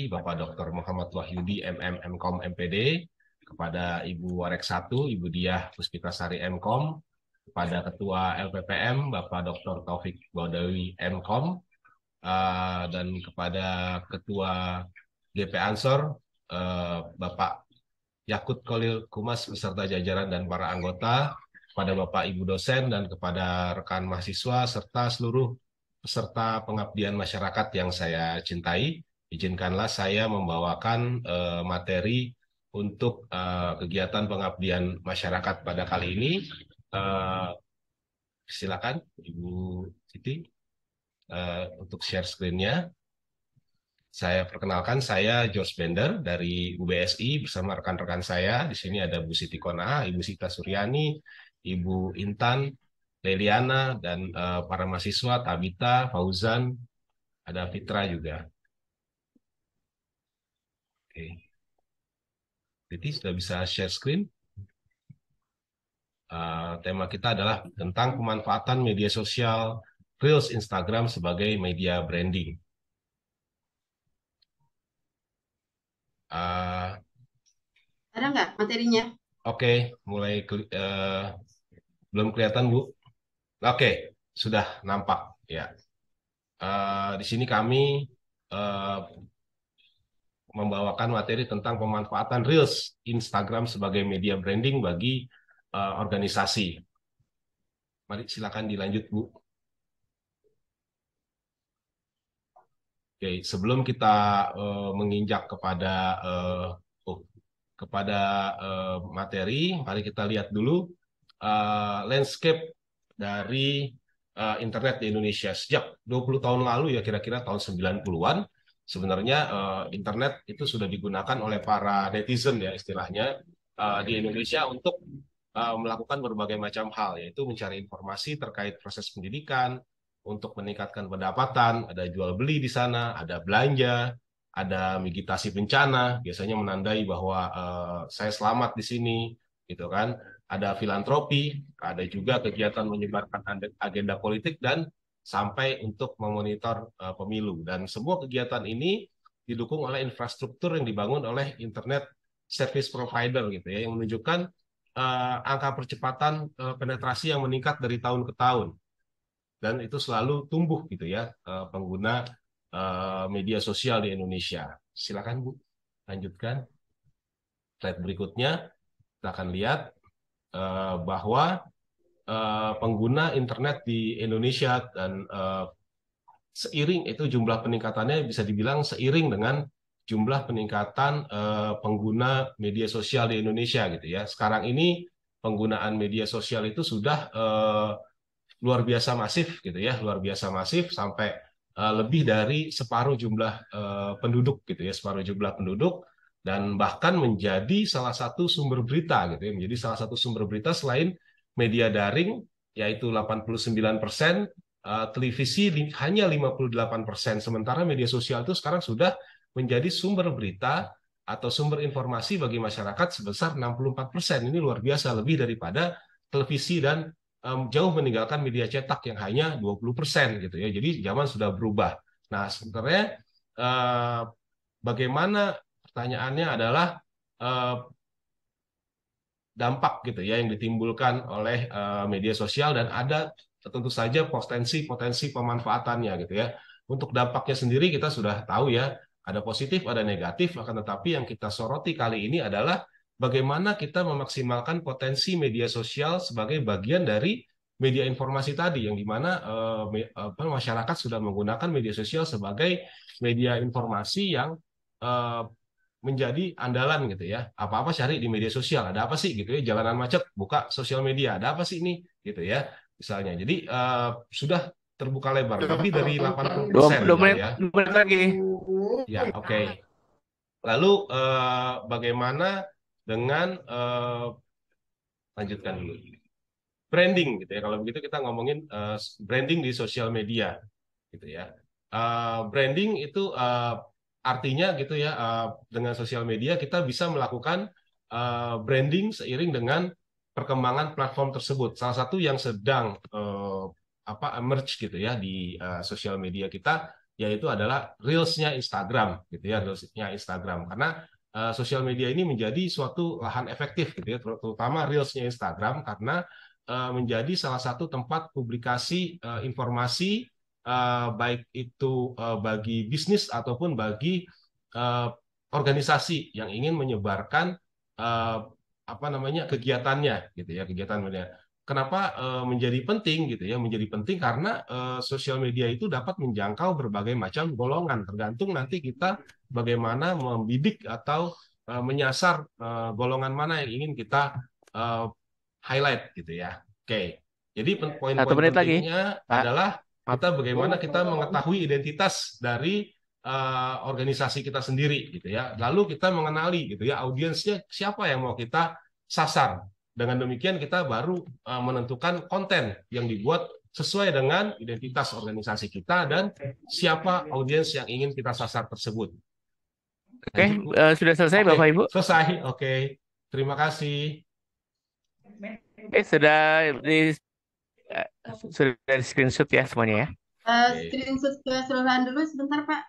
Bapak Dr. Muhammad Wahyudi, MM, MKom, MPD, kepada Ibu Warek 1, Ibu Diah Puspitasari, MKom, kepada Ketua LPPM, Bapak Dr. Taufik Badawi, MKom, dan kepada Ketua GP Ansor, Bapak Yakut Kolil Kumas beserta jajaran dan para anggota, kepada Bapak Ibu dosen dan kepada rekan mahasiswa serta seluruh peserta pengabdian masyarakat yang saya cintai, izinkanlah saya membawakan materi untuk kegiatan pengabdian masyarakat pada kali ini. Silakan Ibu Siti untuk share screen-nya. Saya perkenalkan, saya George Bender dari UBSI bersama rekan-rekan saya. Di sini ada Bu Siti Kona, Ibu Sita Suryani, Ibu Intan, Leliana, dan para mahasiswa, Tabita, Fauzan, ada Fitra juga. Oke. Jadi sudah bisa share screen. Tema kita adalah tentang pemanfaatan media sosial Reels Instagram sebagai media branding. Ada nggak materinya? Oke, belum kelihatan Bu. Oke, sudah nampak ya. Di sini kami membawakan materi tentang pemanfaatan Reels Instagram sebagai media branding bagi organisasi. Mari silakan dilanjut Bu. Oke, sebelum kita menginjak kepada materi, mari kita lihat dulu landscape dari internet di Indonesia. Sejak 20 tahun lalu ya, kira-kira tahun 90-an, sebenarnya internet itu sudah digunakan oleh para netizen ya istilahnya di Indonesia untuk melakukan berbagai macam hal, yaitu mencari informasi terkait proses pendidikan, untuk meningkatkan pendapatan, ada jual beli di sana, ada belanja, ada mitigasi bencana, biasanya menandai bahwa saya selamat di sini, gitu kan. Ada filantropi, ada juga kegiatan menyebarkan agenda politik dan sampai untuk memonitor pemilu. Dan semua kegiatan ini didukung oleh infrastruktur yang dibangun oleh internet service provider gitu ya, yang menunjukkan angka percepatan penetrasi yang meningkat dari tahun ke tahun. Dan itu selalu tumbuh gitu ya pengguna media sosial di Indonesia. Silakan Bu, lanjutkan. Slide berikutnya kita akan lihat bahwa pengguna internet di Indonesia dan seiring itu jumlah peningkatannya bisa dibilang seiring dengan jumlah peningkatan pengguna media sosial di Indonesia gitu ya. Sekarang ini penggunaan media sosial itu sudah luar biasa masif gitu ya, luar biasa masif sampai lebih dari separuh jumlah penduduk gitu ya, separuh jumlah penduduk, dan bahkan menjadi salah satu sumber berita gitu ya, menjadi salah satu sumber berita selain media daring yaitu 89%, televisi hanya 58%, sementara media sosial itu sekarang sudah menjadi sumber berita atau sumber informasi bagi masyarakat sebesar 64%. Ini luar biasa, lebih daripada televisi dan jauh meninggalkan media cetak yang hanya 20% gitu ya. Jadi zaman sudah berubah. Nah, sebenarnya bagaimana, pertanyaannya adalah dampak gitu ya yang ditimbulkan oleh media sosial, dan ada tentu saja potensi-potensi pemanfaatannya gitu ya. Untuk dampaknya sendiri kita sudah tahu ya, ada positif, ada negatif, akan tetapi yang kita soroti kali ini adalah bagaimana kita memaksimalkan potensi media sosial sebagai bagian dari media informasi tadi, yang dimana masyarakat sudah menggunakan media sosial sebagai media informasi yang menjadi andalan gitu ya. Apa-apa cari di media sosial, ada apa sih gitu ya, jalanan macet, buka sosial media, ada apa sih ini gitu ya, misalnya. Jadi sudah terbuka lebar, lebih dari Dua, 80% dua gitu menit, ya. 2 menit lagi. Ya, oke. Lalu bagaimana dengan lanjutkan dulu. Branding gitu ya. Kalau begitu kita ngomongin branding di sosial media gitu ya. Branding itu artinya gitu ya, dengan sosial media kita bisa melakukan branding seiring dengan perkembangan platform tersebut. Salah satu yang sedang emerge gitu ya di sosial media kita yaitu adalah Reels-nya Instagram gitu ya, Reels-nya Instagram. Karena sosial media ini menjadi suatu lahan efektif gitu ya, terutama Reels-nya Instagram karena menjadi salah satu tempat publikasi informasi baik itu bagi bisnis ataupun bagi eh, organisasi yang ingin menyebarkan eh, apa namanya kegiatannya gitu ya, kegiatannya. Kenapa menjadi penting gitu ya? Menjadi penting karena sosial media itu dapat menjangkau berbagai macam golongan, tergantung nanti kita bagaimana membidik atau menyasar golongan mana yang ingin kita eh, highlight gitu ya. Oke. Jadi Satu poin-poin menit lagi, pentingnya Pak. adalah Maaf. kita bagaimana kita mengetahui identitas dari organisasi kita sendiri gitu ya. Lalu kita mengenali gitu ya audiensnya siapa yang mau kita sasar. Dengan demikian kita baru menentukan konten yang dibuat sesuai dengan identitas organisasi kita dan siapa audiens yang ingin kita sasar tersebut. Oke, Lanjut, Bu. sudah selesai Oke, Bapak Ibu. selesai. Oke, terima kasih. Oke, eh, sudah di screenshot ya semuanya ya. Oke. Screenshot keseluruhan dulu sebentar, Pak.